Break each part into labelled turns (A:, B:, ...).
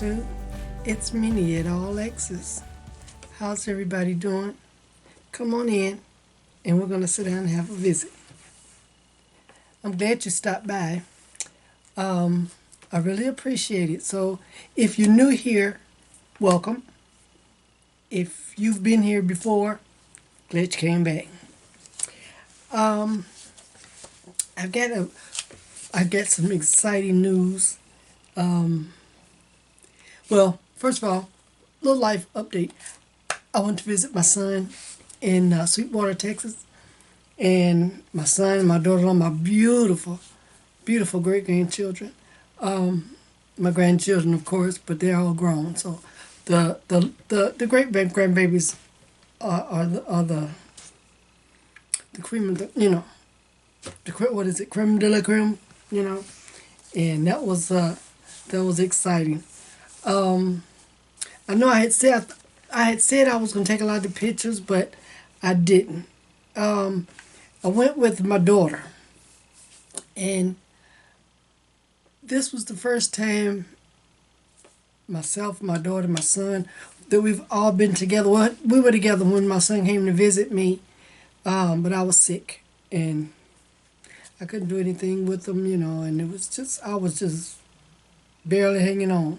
A: Flosstube. It's Minnie at all X's. How's everybody doing? Come on in and we're going to sit down and have a visit. I'm glad you stopped by. I really appreciate it. So if you're new here, welcome. If you've been here before, glad you came back. I've got some exciting news. Well, first of all, little life update. I went to visit my son in Sweetwater, Texas, and my son and my daughter-in-law, my beautiful, beautiful great-grandchildren. My grandchildren, of course, but they're all grown. So the great-grandbabies are the cream of the, what is it, creme de la creme, and that was exciting. I know I had said I was going to take a lot of pictures, but I didn't. I went with my daughter, and this was the first time myself, my daughter, my son, that we've all been together. Well, we were together when my son came to visit me, but I was sick, and I couldn't do anything with him, and I was just barely hanging on.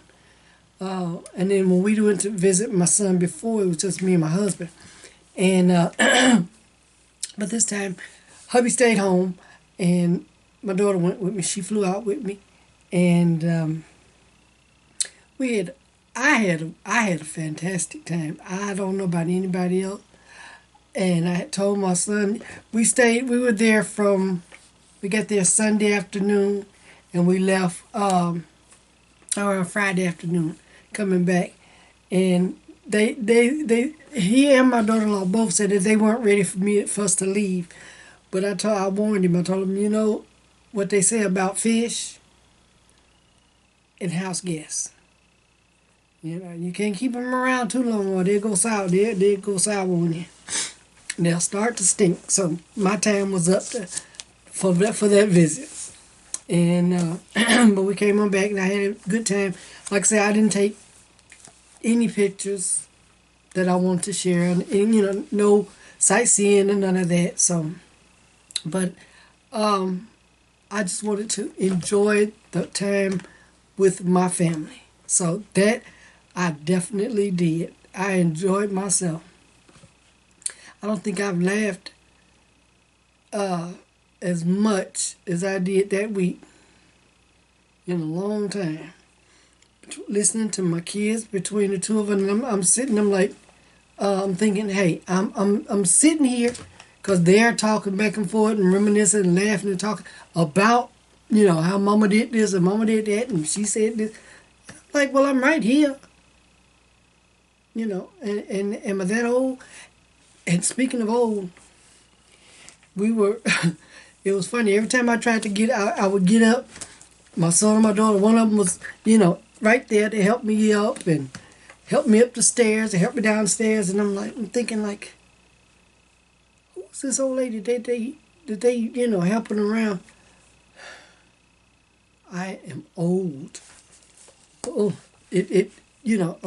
A: And then when we went to visit my son before, it was just me and my husband. And but this time, hubby stayed home, and my daughter went with me. She flew out with me, and I had a fantastic time. I don't know about anybody else. And I had told my son, we got there Sunday afternoon, and we left Friday afternoon, coming back. And he and my daughter-in-law both said that they weren't ready for us to leave. But I warned him. I told him, what they say about fish and house guests. You can't keep them around too long, or they'll go sour. They'll go sour on you. They'll start to stink. So my time was up for that visit. And but we came on back, and I had a good time. Like I said, I didn't take any pictures that I wanted to share, and no sightseeing and none of that. So, but I just wanted to enjoy the time with my family. So that I definitely did. I enjoyed myself. I don't think I've laughed as much as I did that week in a long time. Listening to my kids, between the two of them, I'm sitting. I'm like, I'm thinking, hey, I'm sitting here because they're talking back and forth and reminiscing and laughing and talking about, how Mama did this and Mama did that and she said this. Like, well, I'm right here. And am I that old? And speaking of old, it was funny. Every time I tried to get out, I would get up. My son and my daughter, one of them was, right there to help me up and help me up the stairs and help me downstairs. And I'm thinking, who's this old lady that they helping around? I am old. Oh, a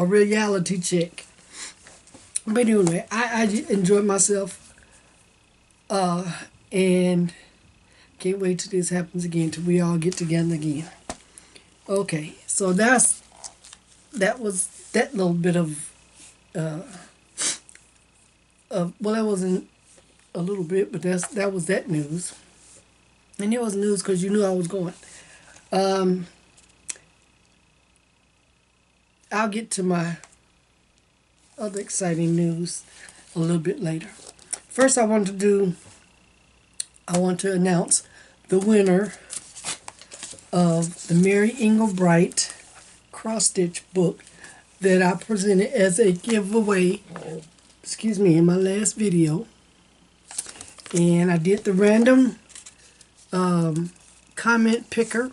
A: reality check. But anyway, I enjoyed myself, and can't wait till this happens again, till we all get together again. Okay, so that was that little bit of, well, that wasn't a little bit, but that was that news. And it was news because you knew I was going. I'll get to my other exciting news a little bit later. First, I want to announce the winner of the Mary Engelbright cross-stitch book that I presented as a giveaway, in my last video. And I did the random comment picker,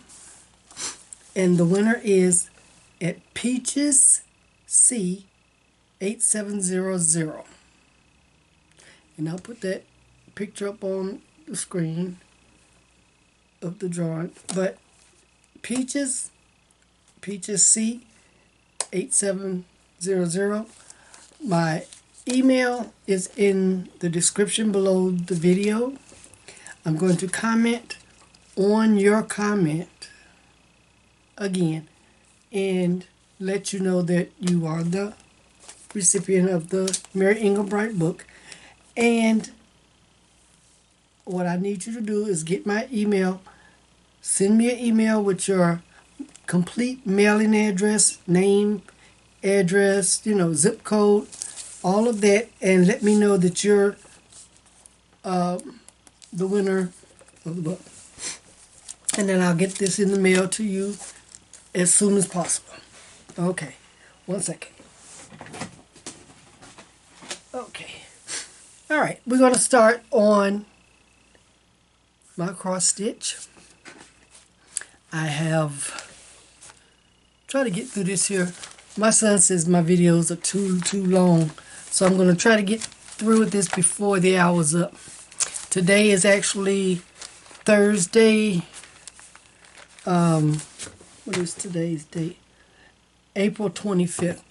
A: and the winner is at Peaches C 8700. And I'll put that picture up on the screen of the drawing. But Peaches C 8700. My email is in the description below the video. I'm going to comment on your comment again and let you know that you are the recipient of the Mary Englebright book. And what I need you to do is get my email. Send me an email with your complete mailing address, name, address, zip code, all of that, and let me know that you're the winner of the book. And then I'll get this in the mail to you as soon as possible. Okay, 1 second. Okay. All right, we're going to start on my cross stitch. I have tried to get through this here. My son says my videos are too long, so I'm going to try to get through with this before the hour's up. Today is actually Thursday. What is today's date? April 25th.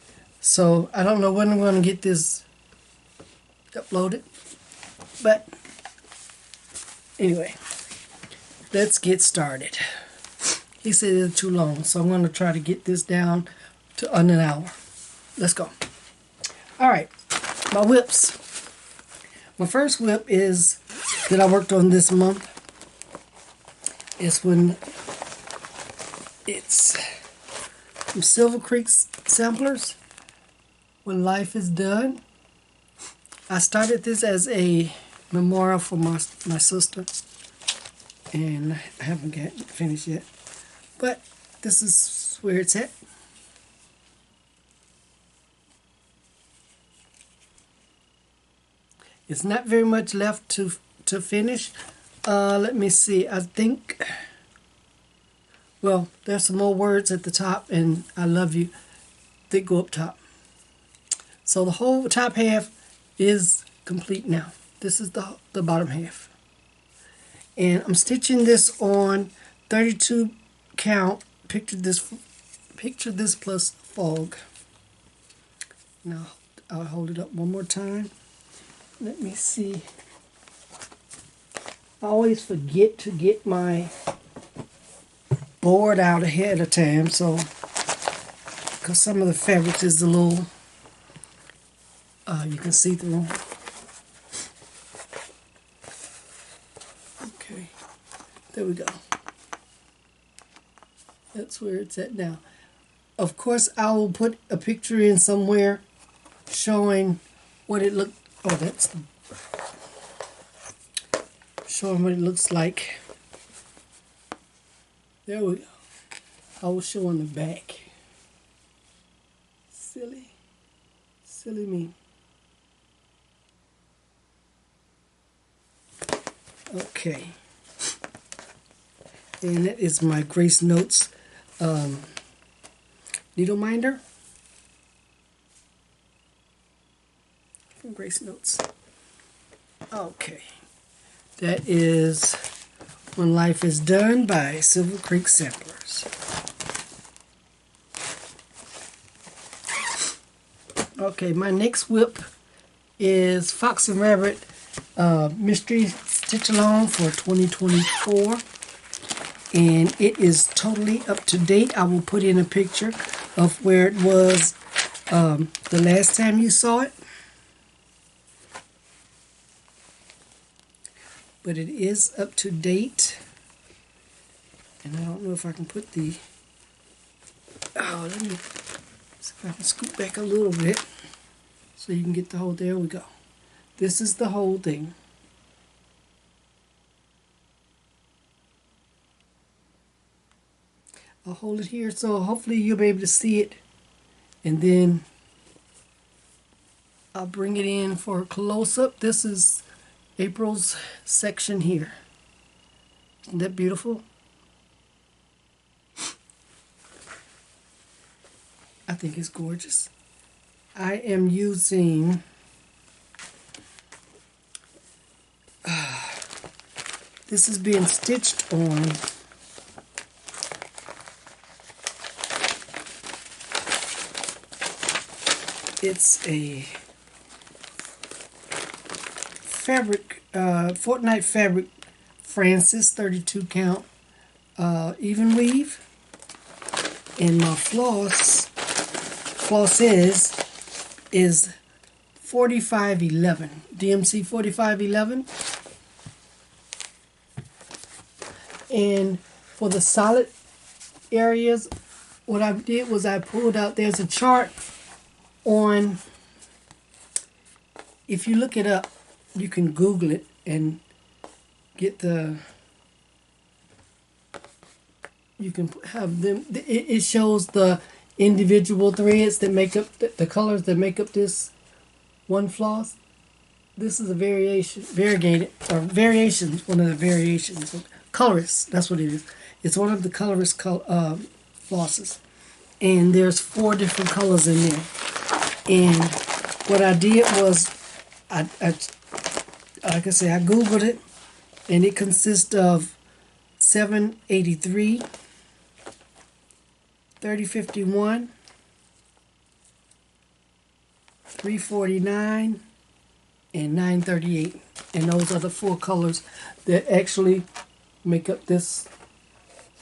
A: So I don't know when I'm going to get this uploaded, but anyway, let's get started. He said it's too long, so I'm going to try to get this down to under an hour. Let's go. All right, my whips. My first whip is that I worked on this month. It's from Silver Creek Samplers. When Life is Done. I started this as a memorial for my sister, and I haven't got finished yet. But this is where it's at. It's not very much left to finish. Let me see. I think, well, there's some more words at the top, and I love you that go up top. So the whole top half is complete now. This is the bottom half. And I'm stitching this on 32 count. Picture this plus fog. Now I'll hold it up one more time. Let me see. I always forget to get my board out ahead of time, so because some of the fabric is a little you can see through. Okay, there we go. That's where it's at now. Of course, I will put a picture in somewhere showing what it looked. Oh, that's showing what it looks like. There we go. I will show on the back. Silly me. Okay. And that is my Grace Notes needle minder from Grace Notes. Okay. That is When Life is Done by Silver Creek Samplers. Okay, my next whip is Fox and Rabbit Mystery Stitch Along for 2024. And it is totally up to date. I will put in a picture of where it was the last time you saw it. But it is up to date. And I don't know if I can put the... Oh, let me see if I can scoot back a little bit so you can get the whole... There we go. This is the whole thing. I'll hold it here so hopefully you'll be able to see it, and then I'll bring it in for a close-up. This is April's section here. Isn't that beautiful? I think it's gorgeous. I am using this is being stitched on It's a fabric, Fortnite fabric, Francis 32 count even weave. And my floss is 4511, DMC 4511. And for the solid areas, what I did was I pulled out, there's a chart on, if you look it up, you can Google it and get the, you can have them, it shows the individual threads that make up, the colors that make up this one floss. This is a variations, one of the variations. Colorist, that's what it is. It's one of the colorist flosses. And there's 4 different colors in there. And what I did was, I like I say, I Googled it, and it consists of 783, 3051, 349, and 938. And those are the 4 colors that actually make up this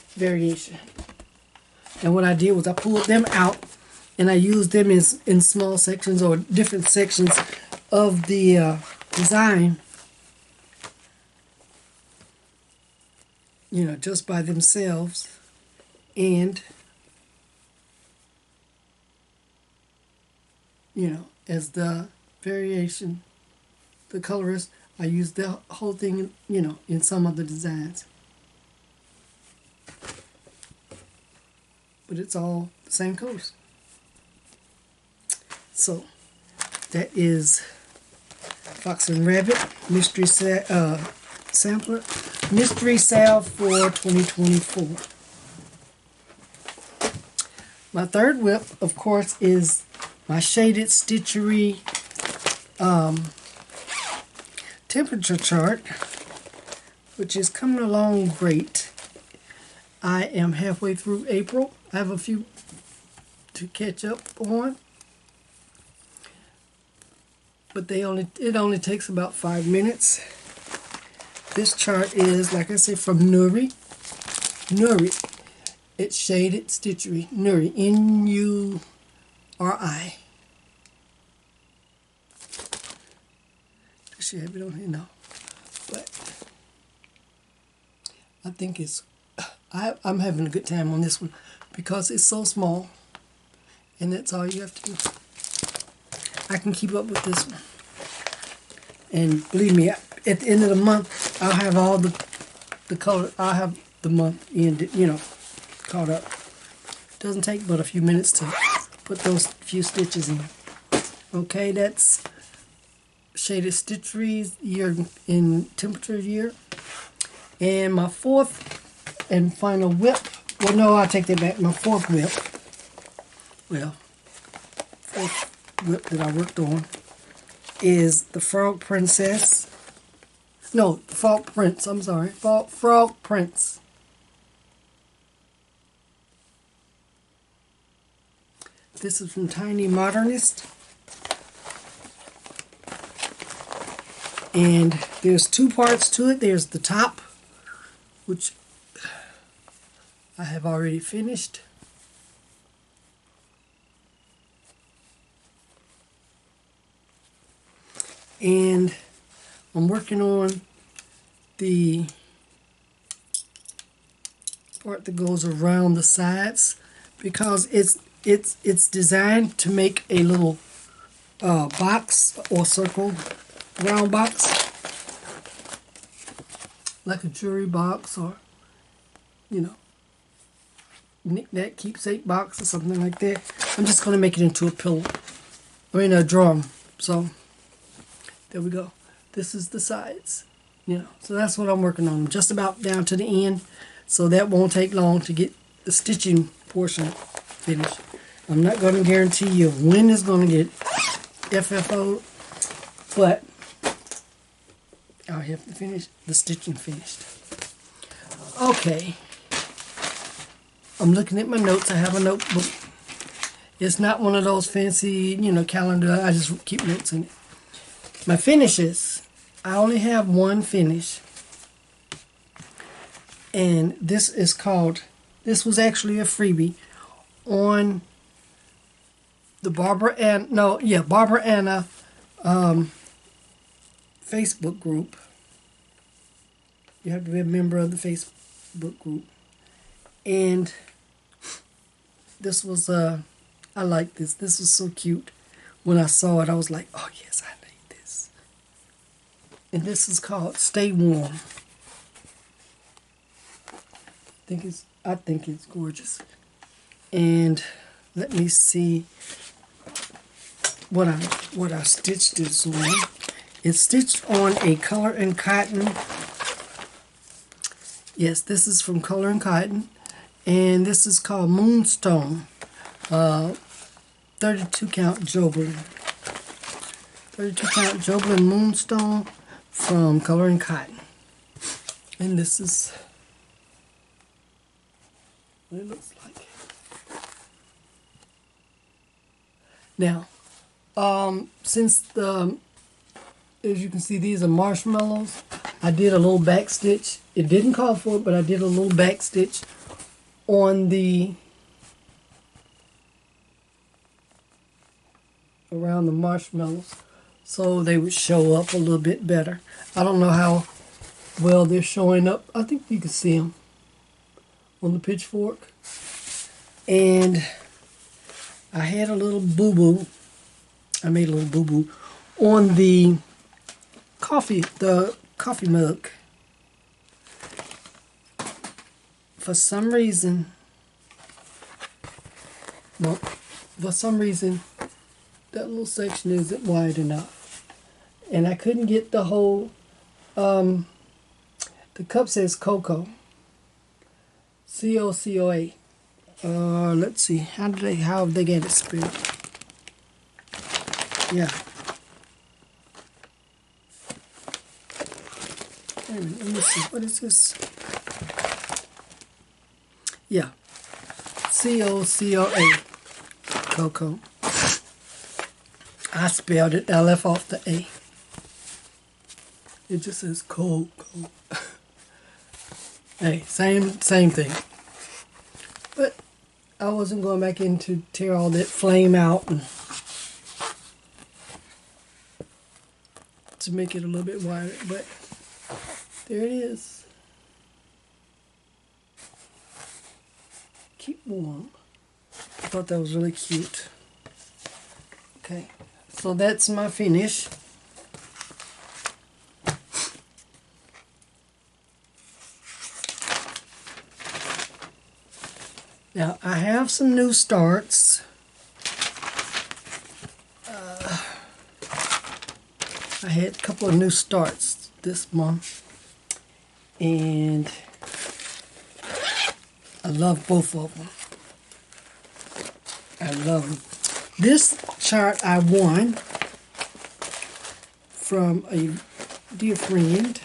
A: variation. And what I did was I pulled them out and I used them in small sections or different sections of the design, you know, just by themselves. And, you know, as the variation, the colorist, I used the whole thing, you know, in some of the designs. But it's all the same colors. So that is Fox and Rabbit Mystery Sampler, Mystery SAL for 2024. My third whip, of course, is my shaded Stitchery temperature chart, which is coming along great. I am halfway through April. I have a few to catch up on, but it only takes about 5 minutes. This chart is, like I said, from Nuri. It's shaded Stitchery. Nuri, N-U-R-I. Does she have it on here? No. But I think it's, I'm having a good time on this one because it's so small, and that's all you have to do. I can keep up with this one. And believe me, at the end of the month, I'll have all the color, I'll have the month ended, you know, caught up. Doesn't take but a few minutes to put those few stitches in. Okay, that's shaded Stitchery's year in temperature year. And my fourth and final whip, well no, I'll take that back, my fourth whip, well, fourth whip that I worked on is the Frog Princess. No, Frog Prince, I'm sorry. Frog Prince. This is from Tiny Modernist. And there's 2 parts to it. There's the top, which I have already finished. And I'm working on the part that goes around the sides because it's designed to make a little box or circle, round box, like a jewelry box or, you know, knick-knack keepsake box or something like that. I'm just going to make it into a pillow, I mean a drum. So there we go. This is the sides, you know. So that's what I'm working on. I'm just about down to the end, so that won't take long to get the stitching portion finished. I'm not going to guarantee you when it's going to get FFO'd, but I'll have to finish the stitching finished. Okay. I'm looking at my notes. I have a notebook. It's not one of those fancy, you know, calendar. I just keep notes in it. My finishes. I only have one finish. And this is called, this was actually a freebie on the Barbara Anna Facebook group. You have to be a member of the Facebook group. And this was, I like this. This was so cute. When I saw it, I was like, oh yes, I need this. And this is called Stay Warm. I think it's gorgeous. And let me see what I stitched this on. It's stitched on a Color and Cotton. Yes, this is from Color and Cotton, and this is called Moonstone, 32 count Jobeling. 32 count Jobeling Moonstone from Color and Cotton. And this is what it looks like. Now, since as you can see, these are marshmallows, I did a little back stitch. It didn't call for it, but I did a little back stitch on the around the marshmallows so they would show up a little bit better. I don't know how well they're showing up. I think you can see them on the pitchfork. And I had a little boo-boo. I made a little boo-boo on the coffee mug. For some reason, that little section isn't wide enough. And I couldn't get the whole, the cup says Cocoa. C-O-C-O-A. Let's see, how have they get it spelled? Yeah. Wait a minute, let me see, what is this? Yeah. C-O-C-O-A. Cocoa. I spelled it, I left off the A. It just says Cocoa. Hey, same thing. But I wasn't going back in to tear all that flame out and to make it a little bit wider, but there it is. Keep warm. I thought that was really cute. Okay, so that's my finish. Now, I have some new starts. I had a couple of new starts this month, and I love both of them. I love them. This chart I won from a dear friend.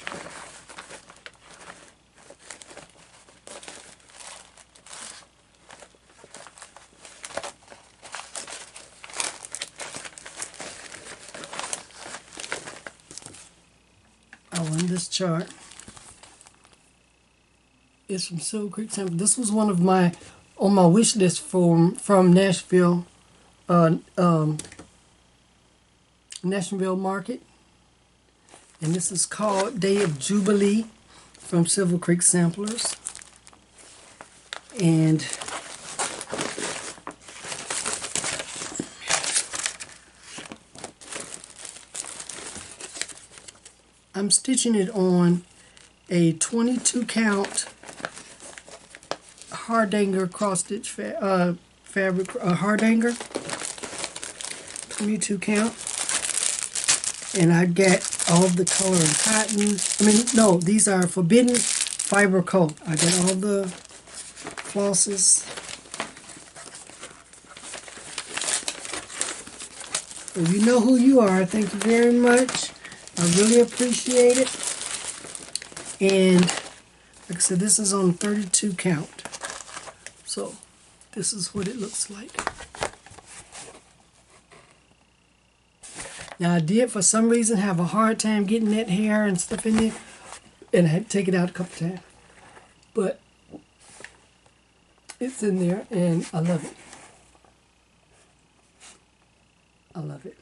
A: This chart is from Silver Creek Temple. This was one of my on my wish list from Nashville, Nashville Market, and this is called Day of Jubilee from Silver Creek Samplers. And I'm stitching it on a 22 count Hardanger cross stitch fabric, Hardanger 22 count, and I get all the Color and Cotton. I mean, no, these are Forbidden Fiber Coat. I got all the flosses. Well, you know who you are. Thank you very much. I really appreciate it. And like I said, this is on 32 count. So this is what it looks like. Now I did for some reason have a hard time getting that hair and stuff in there, and I had to take it out a couple times. But it's in there and I love it. I love it.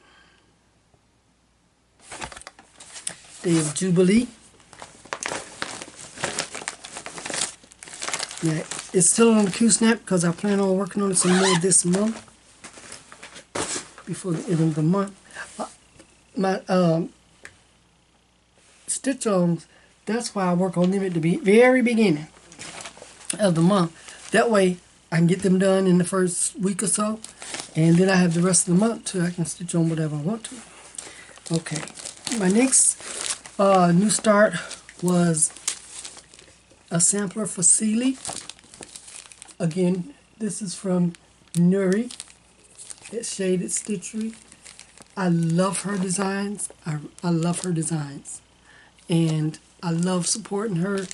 A: Day of Jubilee. Yeah, it's still on the Q-Snap because I plan on working on it some more this month. Before the end of the month. My stitch-ons, that's why I work on them at the very beginning of the month. That way I can get them done in the first week or so, and then I have the rest of the month till I can stitch on whatever I want to. Okay, my next new start was a sampler for Sealy. Again, this is from Nuri. It's shaded Stitchery. I love her designs. I love her designs. And I love supporting her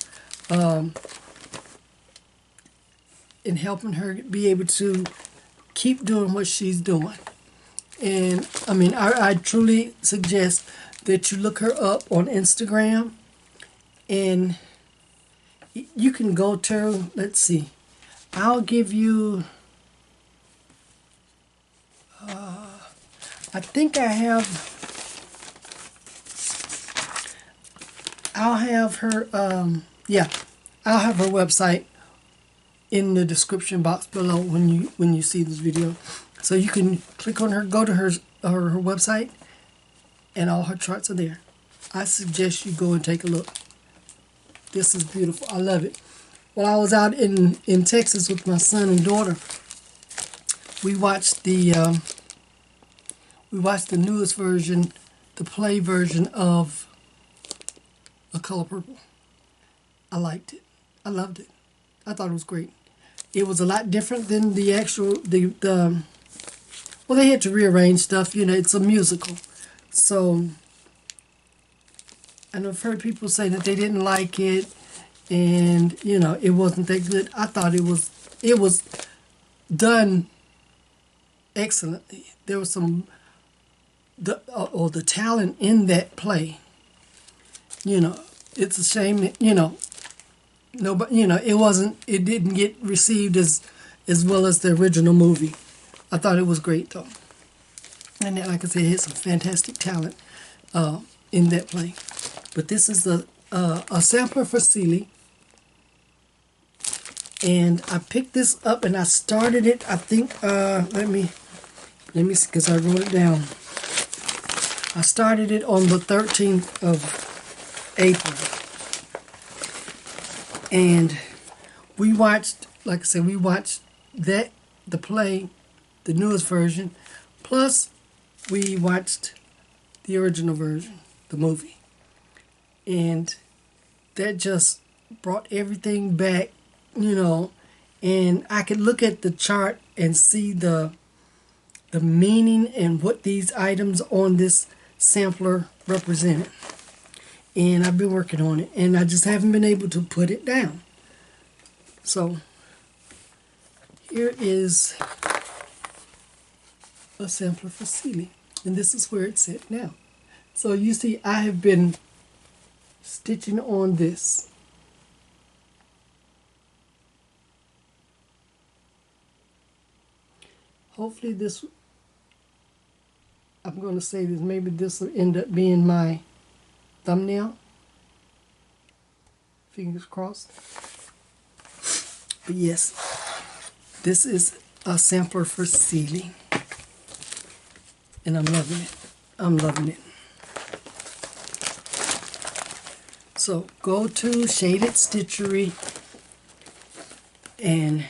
A: in helping her be able to keep doing what she's doing. And I mean, I truly suggest that you look her up on Instagram, and you can go to, let's see, I'll give you, I think I'll have her, I'll have her website in the description box below when you see this video. So you can click on her, go to her website, and all her charts are there. I suggest you go and take a look. This is beautiful. I love it. While I was out in Texas with my son and daughter, we watched the newest version, the play version of A Color Purple. I liked it. I loved it. I thought it was great. It was a lot different than the actual, well, they had to rearrange stuff. You know, it's a musical. So, and I've heard people say that they didn't like it, and, you know, it wasn't that good. I thought it was done excellently. There was the talent in that play. You know, it's a shame that, you know, nobody, you know, it didn't get received as well as the original movie. I thought it was great though. And like I said, it had some fantastic talent in that play. But this is a sampler for Sealy. And I picked this up and I started it, I think, let me see, because I wrote it down. I started it on the 13th of April. And we watched, like I said, we watched the play, the newest version, plus we watched the original version, the movie. And that just brought everything back, you know, and I could look at the chart and see the meaning and what these items on this sampler represented. And I've been working on it, and I just haven't been able to put it down. So here is a sampler for Sealy, and this is where it's at now. So you see, I have been stitching on this. Hopefully this, I'm going to say this, maybe this will end up being my thumbnail. Fingers crossed. But yes, this is a sampler for Sealy. And I'm loving it. I'm loving it. So go to Shaded Stitchery and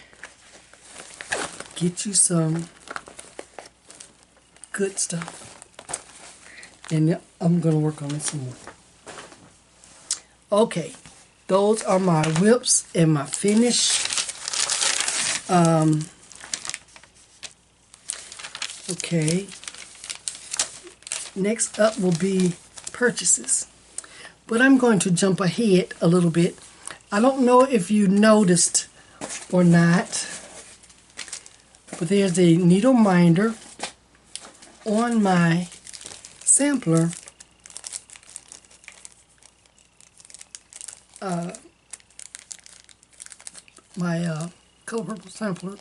A: get you some good stuff. And I'm going to work on it some more. Okay, those are my whips and my finish. Okay, next up will be purchases. But I'm going to jump ahead a little bit. I don't know if you noticed or not, but there's a needle minder on my sampler, color purple sampler,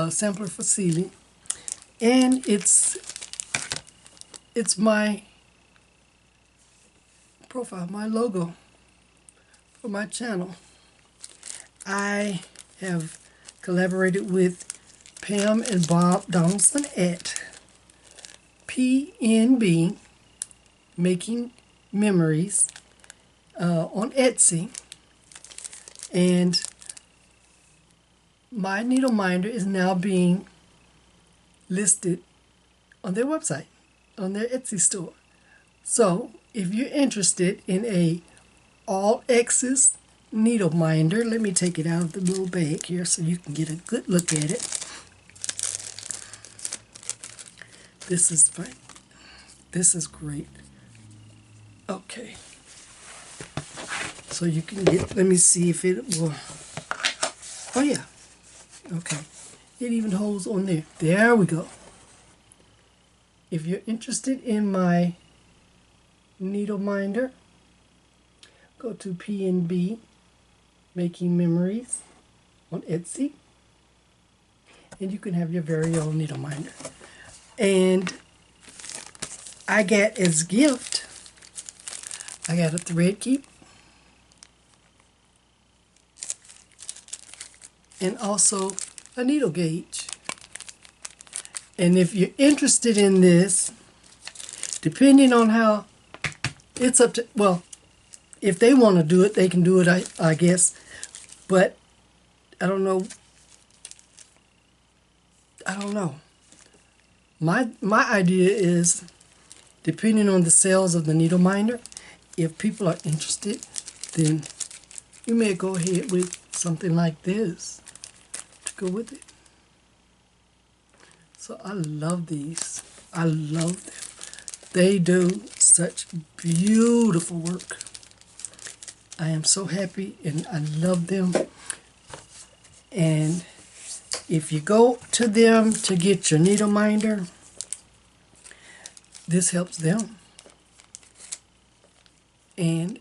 A: sampler for sealing, and it's my profile, my logo for my channel. I have collaborated with Pam and Bob Donaldson at PNB Making Memories on Etsy, and my needle minder is now being listed on their website, on their Etsy store. So if you're interested in a all XXs needle minder, let me take it out of the little bag here so you can get a good look at it. This is fine. This is great. Okay. So you can get, let me see if it will, oh yeah. Okay. It even holds on there. There we go. If you're interested in my needle minder, go to PNB Making Memories on Etsy, and you can have your very own needle minder. And I got as gift, I got a thread keep, and also a needle gauge. And if you're interested in this, depending on how, it's up to, well, if they want to do it, they can do it, I guess. But I don't know. My idea is, depending on the sales of the needle minder, if people are interested, then you may go ahead with something like this to go with it. So I love these. I love them. They do such beautiful work. I am so happy and I love them. And if you go to them to get your needle minder, this helps them. And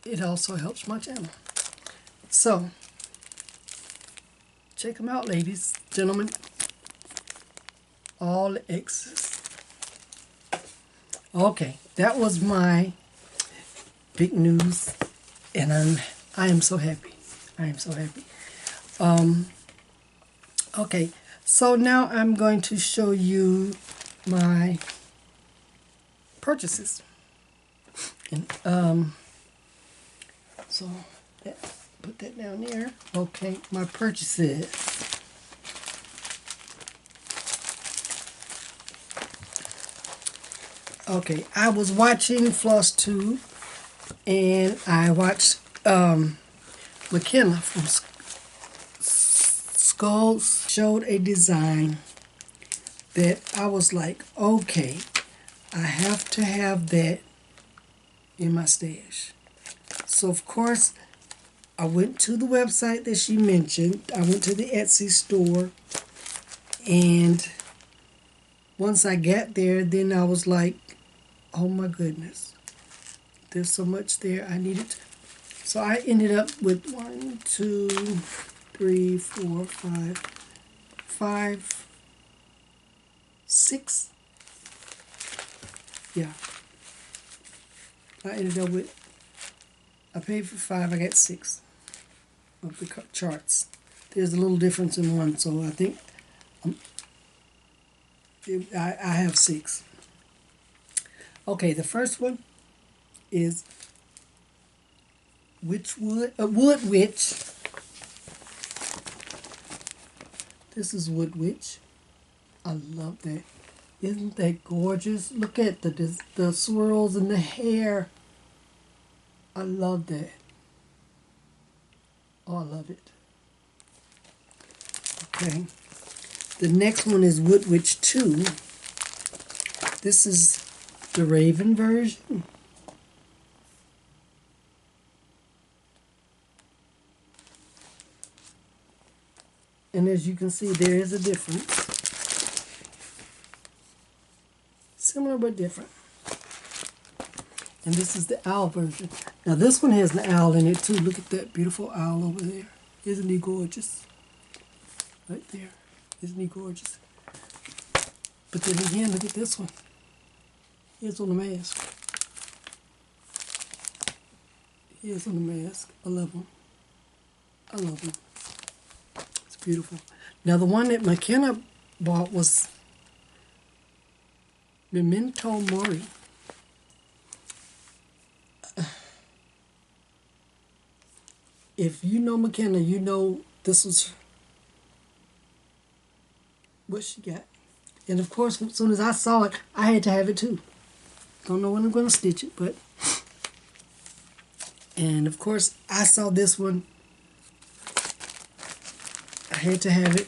A: it also helps my channel. So, check them out, ladies, gentlemen. All the X's. Okay, that was my big news, and I am so happy. I am so happy. Okay, so now I'm going to show you my purchases. And so put that down there. Okay, my purchases. Okay, I was watching FlossTube, and I watched McKenna from Skulls showed a design that I was like, okay, I have to have that in my stash. So of course, I went to the website that she mentioned. I went to the Etsy store, and once I got there, then I was like, oh my goodness, there's so much there I needed. So I ended up with 1, 2, 3, 4, 5, 6. Yeah. I ended up with, I paid for 5, I got 6 of the charts. There's a little difference in one, so I think I have 6. Okay, the first one is Wood Witch. This is Wood Witch. I love that. Isn't that gorgeous? Look at the swirls in the hair. I love that. Oh, I love it. Okay. The next one is Wood Witch 2. This is the Raven version. And as you can see, there is a difference. Similar but different. And this is the owl version. Now this one has an owl in it too. Look at that beautiful owl over there. Isn't he gorgeous? Right there. Isn't he gorgeous? But then again, look at this one. Here's on the mask. Here's on the mask. I love them. I love them. It's beautiful. Now the one that McKenna bought was Memento Mori. If you know McKenna, you know this was what she got. And of course, as soon as I saw it, I had to have it too. Don't know when I'm going to stitch it, but... And of course, I saw this one. I had to have it.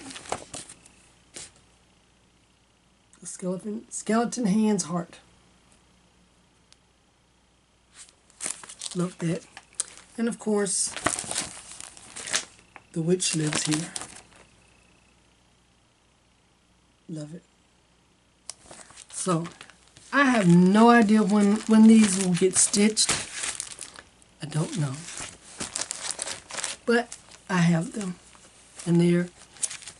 A: A skeleton hands heart. Love that. And of course, the witch lives here. Love it. So, I have no idea when these will get stitched. I don't know. But I have them. And they're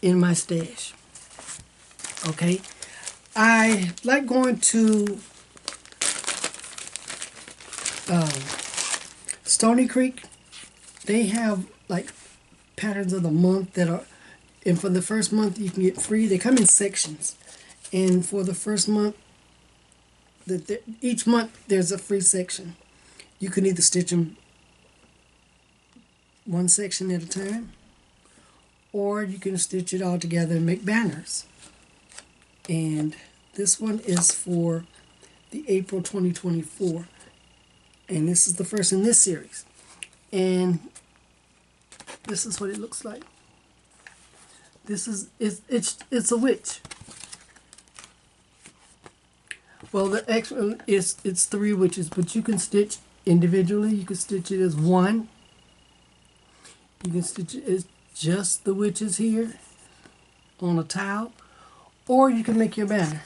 A: in my stash. Okay? I like going to Stony Creek. They have like patterns of the month that are, and for the first month you can get free. They come in sections. And for the first month, each month there's a free section. You can either stitch them one section at a time, or you can stitch it all together and make banners. And this one is for the April 2024. And this is the first in this series. And this is what it looks like. This is, it's a witch. Well, the extra it's 3 witches, but you can stitch individually. You can stitch it as one. You can stitch it as just the witches here on a towel, or you can make your banner.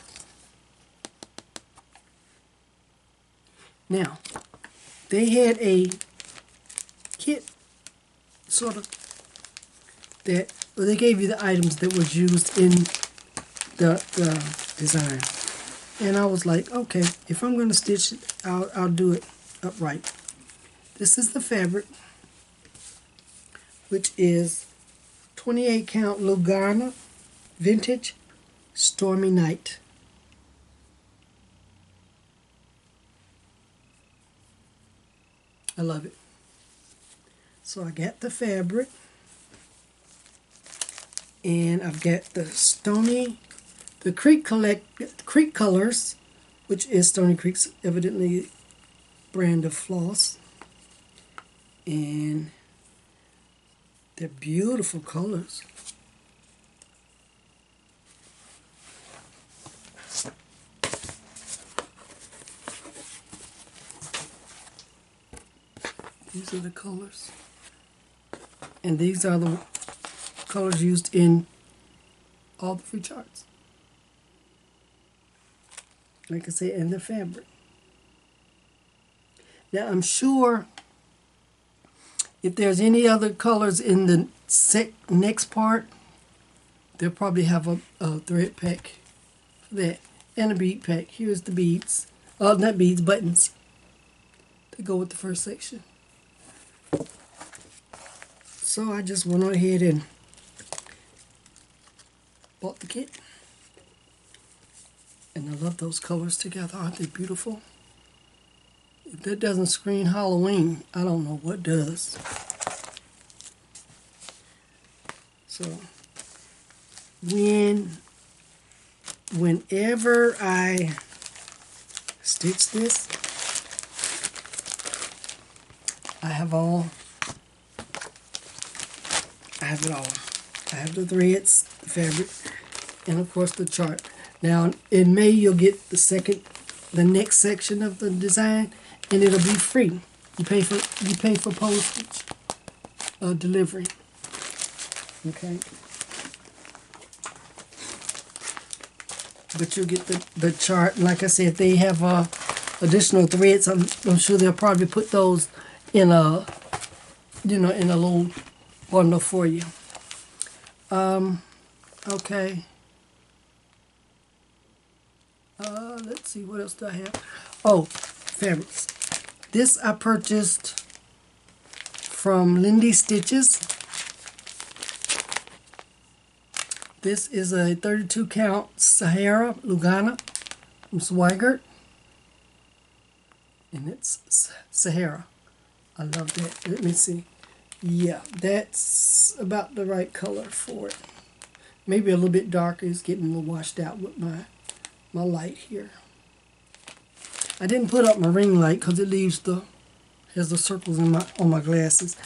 A: Now, they had a kit, sort of, that, well, they gave you the items that was used in the design. And I was like, okay, if I'm going to stitch it, I'll do it upright. This is the fabric, which is 28 count Lugana Vintage Stormy Night. I love it. So I got the fabric, and I've got the Creek Colors, which is Stony Creek's evidently brand of floss, and they're beautiful colors. These are the colors. And these are the colors used in all the free charts. Like I say, and the fabric. Now I'm sure if there's any other colors in the next part, they'll probably have a thread pack for that. And a bead pack. Here's the beads. Not beads, buttons. To go with the first section. So I just went ahead and bought the kit. And I love those colors together. Aren't they beautiful? If that doesn't scream Halloween, I don't know what does. So, whenever I stitch this, I have it all. I have the threads, the fabric, and of course the chart. Now in May you'll get the next section of the design, and it'll be free. You pay for postage, delivery. Okay. But you'll get the chart. Like I said, they have additional threads. I'm sure they'll probably put those in a, you know, in a little bundle for you. Okay. Let's see, what else do I have? Oh, fabrics. This I purchased from lindystitches. This is a 32 count Sahara Lugana from Swigert. And it's Sahara. I love that. Let me see. Yeah, that's about the right color for it. Maybe a little bit darker. It's getting a little washed out with my light here. I didn't put up my ring light because it has the circles in on my glasses.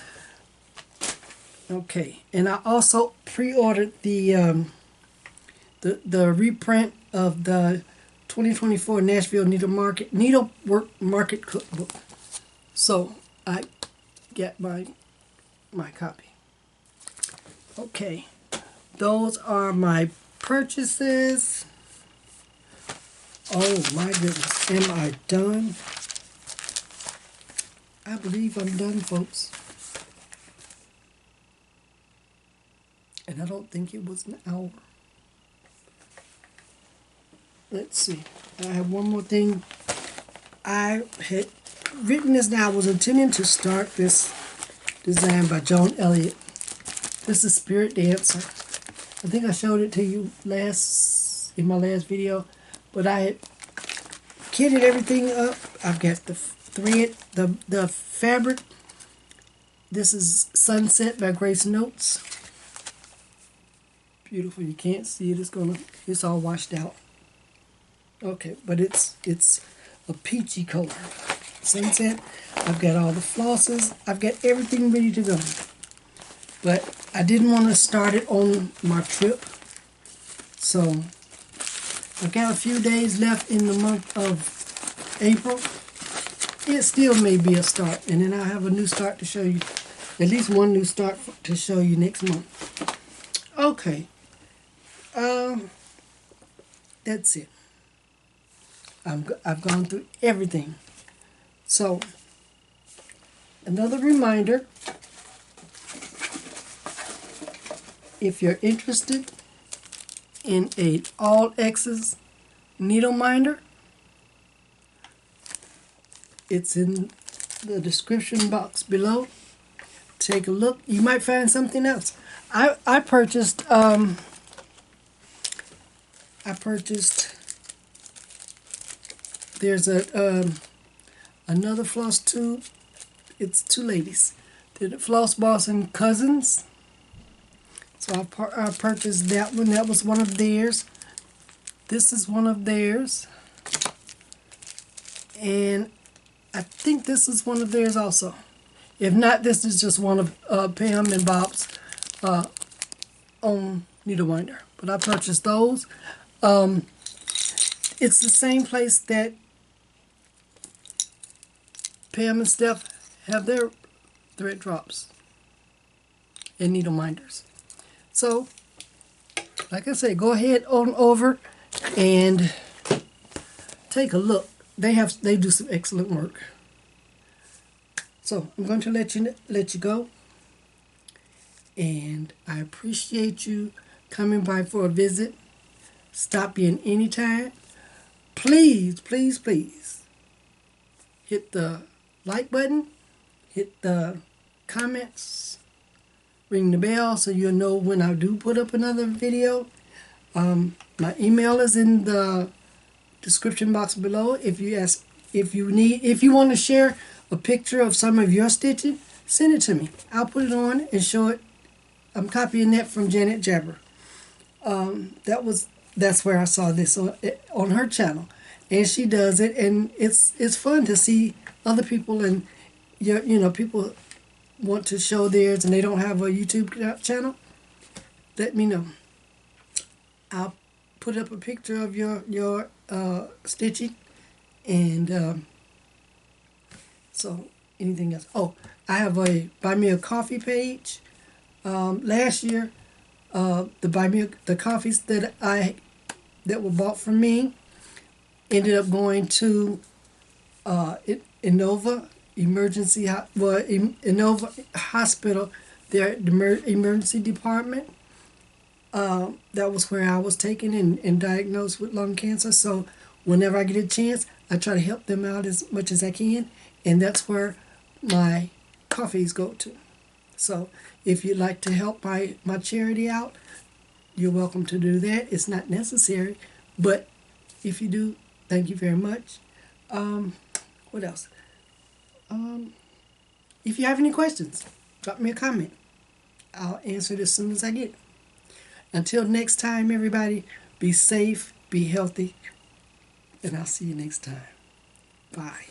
A: Okay, and I also pre-ordered the reprint of the 2024 Nashville Needlework Market Cookbook. So I got my copy. Okay, those are my purchases. Oh my goodness, am I done? I believe I'm done, folks. And I don't think it was an hour. Let's see. I have one more thing. I had written this down. I was intending to start this design by Joan Elliott. This is Spirit Dancer. I think I showed it to you in my last video. But I had kitted everything up. I've got the thread, the fabric. This is Sunset by Grace Notes. Beautiful. You can't see it. It's all washed out. Okay, but it's a peachy color. Sunset. I've got all the flosses. I've got everything ready to go. But I didn't want to start it on my trip. So I've got a few days left in the month of April. It still may be a start. And then I'll have a new start to show you. At least one new start to show you next month. Okay. That's it. I've gone through everything. So, another reminder. If you're interested in a all XXs needle minder, it's in the description box below. Take a look. You might find something else. I purchased there's another floss tube. It's two ladies. They're the Floss Bossin cousins. So I purchased that one. That was one of theirs. This is one of theirs. And I think this is one of theirs also. If not, this is just one of Pam and Bob's own needle minder. But I purchased those. It's the same place that Pam and Steph have their thread drops and needle minders. So, like I said, go ahead on over and take a look. They do some excellent work. So I'm going to let you go, and I appreciate you coming by for a visit. Stop in anytime. Please, please, please hit the like button, hit the comments, ring the bell so you'll know when I do put up another video. My email is in the description box below. If you want to share a picture of some of your stitching, send it to me. I'll put it on and show it. I'm copying that from Janet Jabber. That's where I saw this on her channel, and she does it, and it's fun to see other people, and people want to show theirs and they don't have a YouTube channel. Let me know. I'll put up a picture of your stitching, and so anything else. Oh, I have a Buy Me a Coffee page. Last year, the coffees that were bought from me ended up going to Inova Emergency, Inova Hospital, their emergency department. That was where I was taken and diagnosed with lung cancer. So whenever I get a chance, I try to help them out as much as I can, and that's where my coffees go to. So if you'd like to help my charity out, you're welcome to do that. It's not necessary, but if you do, thank you very much. What else? If you have any questions, drop me a comment. I'll answer it as soon as I get it. Until next time, everybody, be safe, be healthy, and I'll see you next time. Bye.